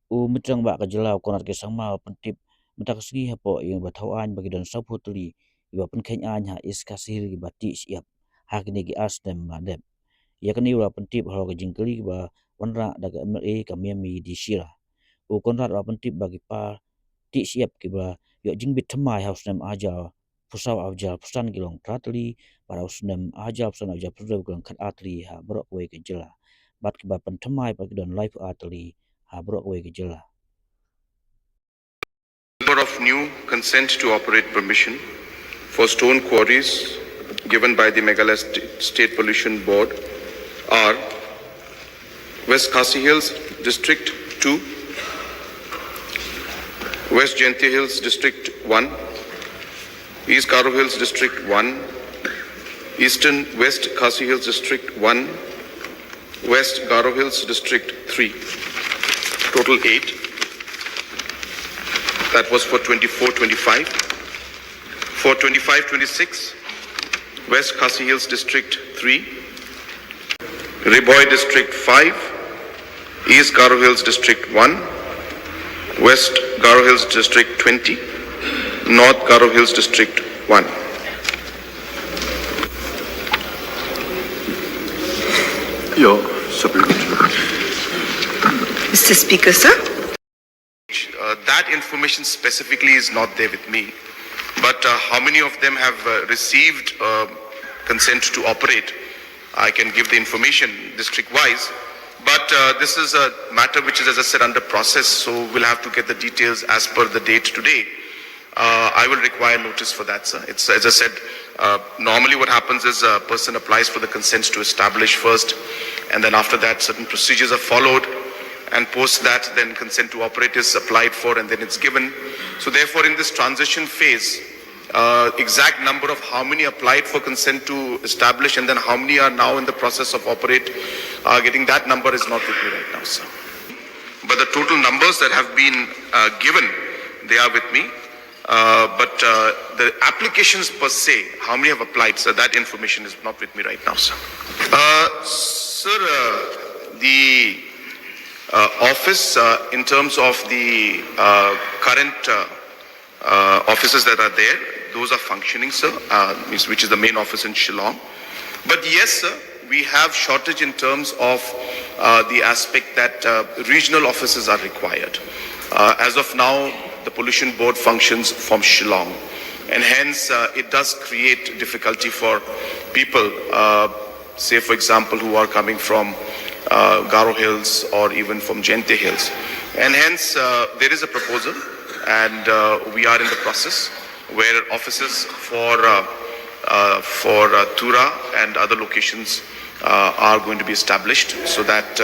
Mitrang ba ka jelau konat ke sangma pentip mentak segi hapo yang batauan bagi don sapu Tylli iba Pynkhein ha is Khasi gi bati Shyiap ha kini gi Snem ladep ya kini wa pentip halo ke jingkeli ba wanra daga MLA kamiami di Shira konrat wa pentip bagi pa ti Shyiap ki ba yo jingbit thamai haus Snem aja pusau avjal pusan gilong Tylli para Snem aja pusan aja pusau gilong khat Tylli ha brok we ke jela bat ki ba pentamai bagi don live Tylli ha brok we ke jela. Number of new consent to operate permission for stone quarries given by the Meghalaya State Pollution Board are West Khasi Hills District 2, West Jaintia Hills District 1, East Garo Hills District 1, Eastern West Khasi Hills District 1, West Garo Hills District 3. Total 8. That was for 24-25. For 25-26, West Khasi Hills District 3, Riboy District 5, East Garo Hills District 1, West Garo Hills District 20, North Garo Hills District 1. Your supplementary. Mr. Speaker, sir. That information specifically is not there with me, but how many of them have received consent to operate, I can give the information district-wise, but this is a matter which is, as I said, under process, so we'll have to get the details as per the date today. I will require notice for that, sir. It's, as I said, normally what happens is a person applies for the consent to establish first, and then after that certain procedures are followed, and post that then consent to operate is applied for and then it's given. So therefore in this transition phase, exact number of how many applied for consent to establish and then how many are now in the process of operate, getting that number is not with me right now, sir. But the total numbers that have been given, they are with me. But the applications per se, how many have applied, sir, that information is not with me right now, sir. Sir, the office, in terms of the current offices that are there, those are functioning, sir, which is the main office in Shillong. But yes, sir, we have shortage in terms of the aspect that regional offices are required. As of now, the pollution board functions from Shillong, and hence it does create difficulty for people, say for example, who are coming from Garo Hills or even from Jaintia Hills. And hence there is a proposal and we are in the process where offices for Tura and other locations are going to be established so that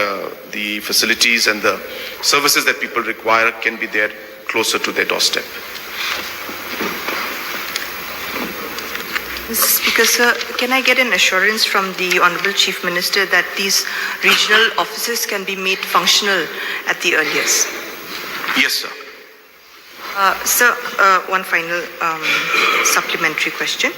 the facilities and the services that people require can be there closer to their doorstep. Mr. Speaker, sir, can I get an assurance from the Honourable Chief Minister that these regional offices can be made functional at the earliest? Yes, sir. Sir, one final supplementary question.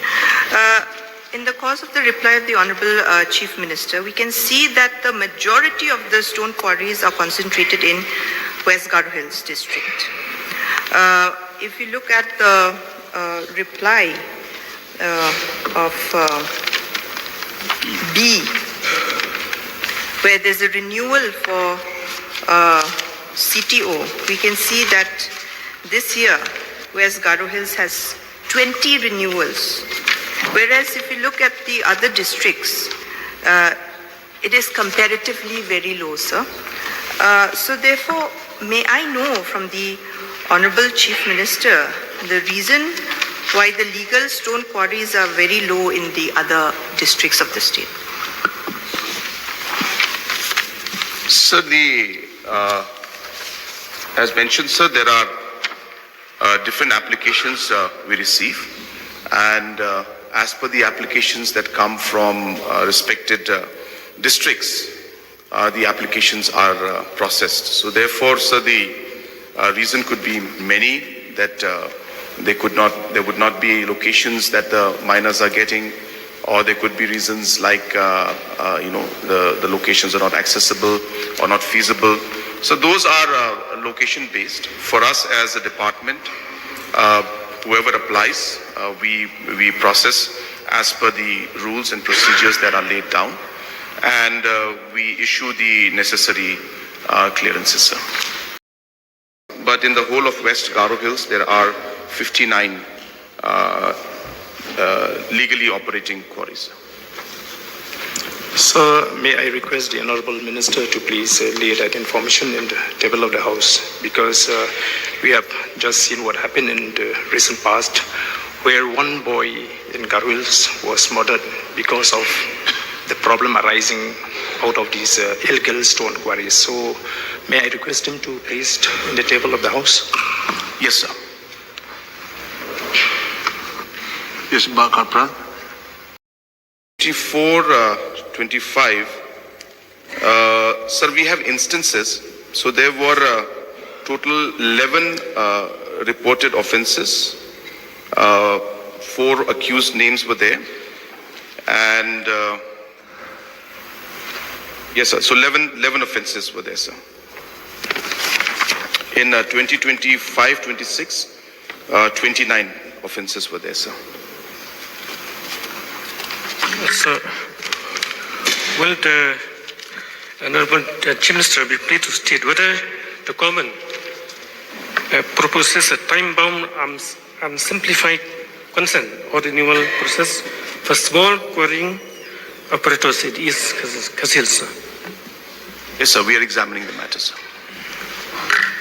In the course of the reply of the Honourable Chief Minister, we can see that the majority of the stone quarries are concentrated in West Garo Hills district. If you look at the reply of B, where there's a renewal for CTO, we can see that this year West Garo Hills has 20 renewals, whereas if you look at the other districts, it is comparatively very low, sir. So therefore, may I know from the Honourable Chief Minister the reason why the legal stone quarries are very low in the other districts of the state? Sir, as mentioned, sir, there are different applications we receive, and as per the applications that come from respected districts, the applications are processed. So therefore, sir, the reason could be many, that there would not be locations that the miners are getting, or there could be reasons like the locations are not accessible or not feasible, So those are location based. For us as a department, whoever applies, we process as per the rules and procedures that are laid down, and we issue the necessary clearances, sir. But in the whole of West Garo Hills, there are 59 legally operating quarries. Sir, may I request the Honorable Minister to please lay that information in the table of the House, because we have just seen what happened in the recent past, where one boy in Garo Hills was murdered because of the problem arising out of these illegal stone quarries. So, may I request him to place it in the table of the House? Yes, sir. Yes, Bakar Pran. 25, sir, we have instances. So there were total 11 reported offences. 4 accused names were there. And yes, sir. So 11 offences were there, sir. In 2025-26, 29 offences were there, sir. Sir, will the Honorable Chief Minister be pleased to state whether the government proposes a time-bound and simplified consent or renewal process for small quarrying operators in East Khasi, sir? Yes, sir. We are examining the matter, sir.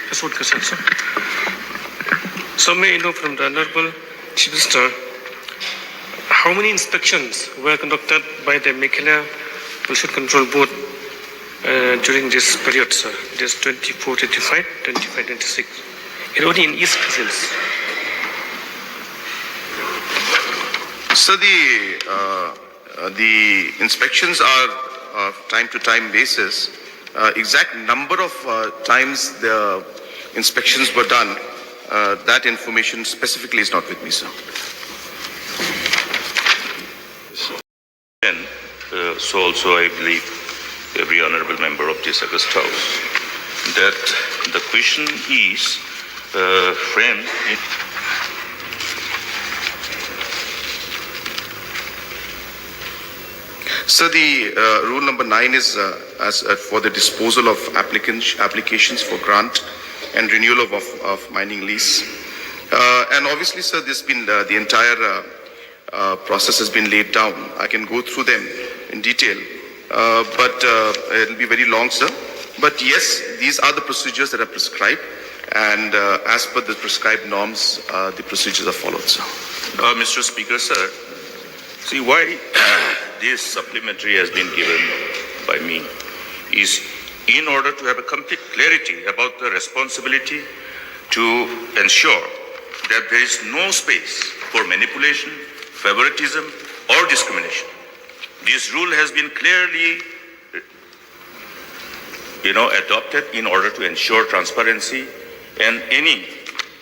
That's what concern, sir. So may I know from the Honorable Chief Minister, how many inspections were conducted by the Meghalaya Pollution Control Board during this period, sir? This 24-25, 25-26, and only in East Khasi. So the inspections are time to time basis. Exact number of times the inspections were done, that information specifically is not with me, sir. So also I believe every honorable member of this August House that the question is framed in So the rule number 9 is for the disposal of applications for grant and renewal of mining lease. And obviously, sir, this been the entire process has been laid down. I can go through them in detail, but it'll be very long, sir. But yes, these are the procedures that are prescribed, and as per the prescribed norms, the procedures are followed, sir. Mr. Speaker, sir, see why this supplementary has been given by me is in order to have a complete clarity about the responsibility to ensure that there is no space for manipulation, favoritism, or discrimination. This rule has been clearly, adopted in order to ensure transparency and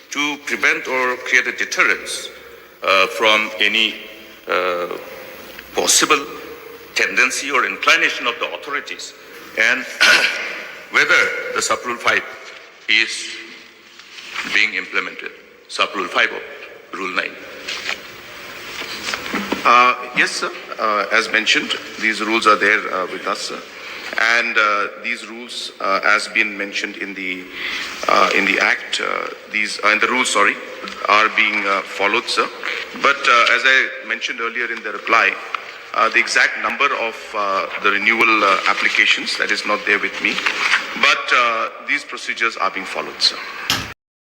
to prevent or create a deterrence from any possible tendency or inclination of the authorities, and whether the Sub-Rule 5 is being implemented. Sub-Rule 5 of Rule 9. Yes, sir. As mentioned, these rules are there with us, sir. And these rules, as been mentioned in the Act, in the rules, are being followed, sir. But as I mentioned earlier in the reply, the exact number of the renewal applications, that is not there with me. But these procedures are being followed, sir.